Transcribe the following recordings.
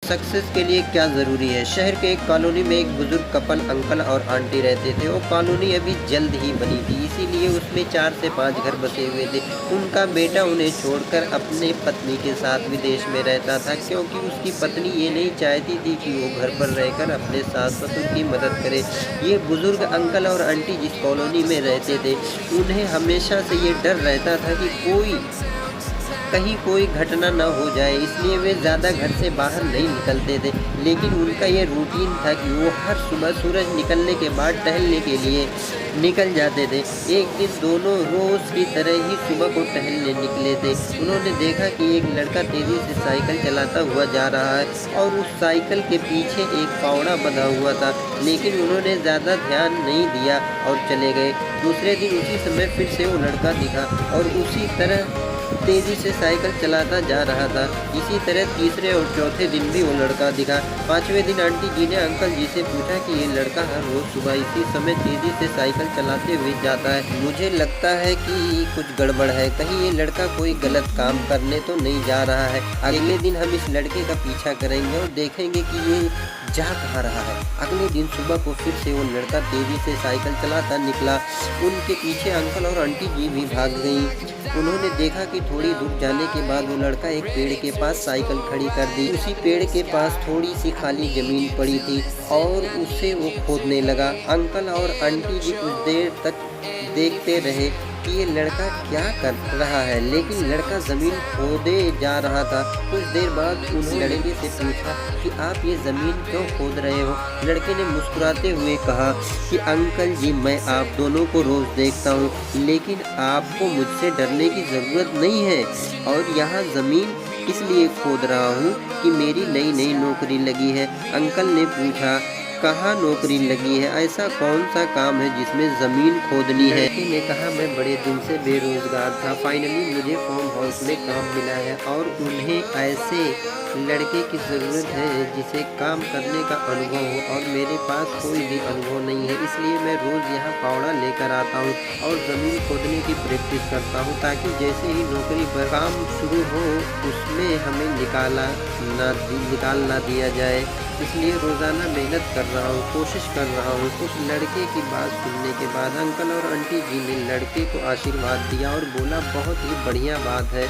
Success के लिए क्या ज़रूरी है। शहर के एक कॉलोनी में एक बुजुर्ग कपल अंकल और आंटी रहते थे। वो कॉलोनी अभी जल्द ही बनी थी, इसीलिए उसमें 4 से 5 घर बसे हुए थे। उनका बेटा उन्हें छोड़कर अपने पत्नी के साथ विदेश में रहता था, क्योंकि उसकी पत्नी ये नहीं चाहती थी कि वो घर पर रहकर अपने सास ससुर की मदद करे। ये बुजुर्ग अंकल और आंटी जिस कॉलोनी में रहते थे, उन्हें हमेशा से ये डर रहता था कि कहीं कोई घटना न हो जाए, इसलिए वे ज़्यादा घर से बाहर नहीं निकलते थे। लेकिन उनका ये रूटीन था कि वो हर सुबह सूरज निकलने के बाद टहलने के लिए निकल जाते थे। एक दिन दोनों रोज़ की तरह ही सुबह को टहलने निकले थे। उन्होंने देखा कि एक लड़का तेज़ी से साइकिल चलाता हुआ जा रहा है और उस साइकिल के पीछे एक फावड़ा बंधा हुआ था, लेकिन उन्होंने ज़्यादा ध्यान नहीं दिया और चले गए। दूसरे दिन उसी समय फिर से वो लड़का दिखा और उसी तरह तेज़ी से साइकिल चलाता जा रहा था। इसी तरह तीसरे और चौथे दिन भी वो लड़का दिखा। 5वें दिन आंटी जी ने अंकल जी से पूछा कि ये लड़का हर रोज़ सुबह इसी समय तेज़ी से साइकिल चलाते हुए जाता है। मुझे लगता है कि कुछ गड़बड़ है, कहीं ये लड़का कोई गलत काम करने तो नहीं जा रहा है। अगले दिन हम इस लड़के का पीछा करेंगे और देखेंगे कि ये जा कहाँ रहा है। अगले दिन सुबह को फिर से वो लड़का तेज़ी से साइकिल चलाता निकला। उनके पीछे अंकल और आंटी जी भी भाग गईं। उन्होंने देखा कि थोड़ी दूर जाने के बाद वो लड़का एक पेड़ के पास साइकिल खड़ी कर दी। उसी पेड़ के पास थोड़ी सी खाली ज़मीन पड़ी थी और उसे वो खोदने लगा। अंकल और आंटी जी कुछ देर तक देखते रहे कि ये लड़का क्या कर रहा है, लेकिन लड़का ज़मीन खोदे जा रहा था। कुछ देर बाद उन्होंने लड़के से पूछा कि आप ये ज़मीन क्यों खोद रहे हो। लड़के ने मुस्कुराते हुए कहा कि अंकल जी, मैं आप दोनों को रोज़ देखता हूँ, लेकिन आपको मुझसे डरने की ज़रूरत नहीं है और यहाँ ज़मीन इसलिए खोद रहा हूँ कि मेरी नई नई नौकरी लगी है। अंकल ने पूछा, कहाँ नौकरी लगी है, ऐसा कौन सा काम है जिसमें ज़मीन खोदनी है। लड़के ने कहा, मैं बड़े दिन से बेरोज़गार था, फाइनली मुझे फार्म हाउस में काम मिला है और उन्हें ऐसे लड़के की ज़रूरत है जिसे काम करने का अनुभव हो और मेरे पास कोई भी अनुभव नहीं है। इसलिए मैं रोज़ यहाँ फावड़ा लेकर आता हूँ और ज़मीन खोदने की प्रैक्टिस करता हूँ, ताकि जैसे ही नौकरी पर काम शुरू हो उसमें हमें निकाल ना दिया जाए। इसलिए रोज़ाना मेहनत कर रहा हूँ, कोशिश कर रहा हूँ। उस लड़के की बात सुनने के बाद अंकल और आंटी जी ने लड़के को आशीर्वाद दिया और बोला, बहुत ही बढ़िया बात है,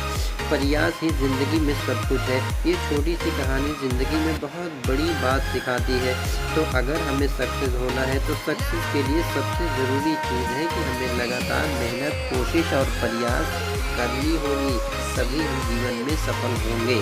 प्रयास ही ज़िंदगी में सब कुछ है। ये छोटी सी कहानी ज़िंदगी में बहुत बड़ी बात सिखाती है। तो अगर हमें सक्सेस होना है तो सक्सेस के लिए सबसे ज़रूरी चीज़ है कि हमें लगातार मेहनत, कोशिश और प्रयास करनी होगी, तभी हम जीवन में सफल होंगे।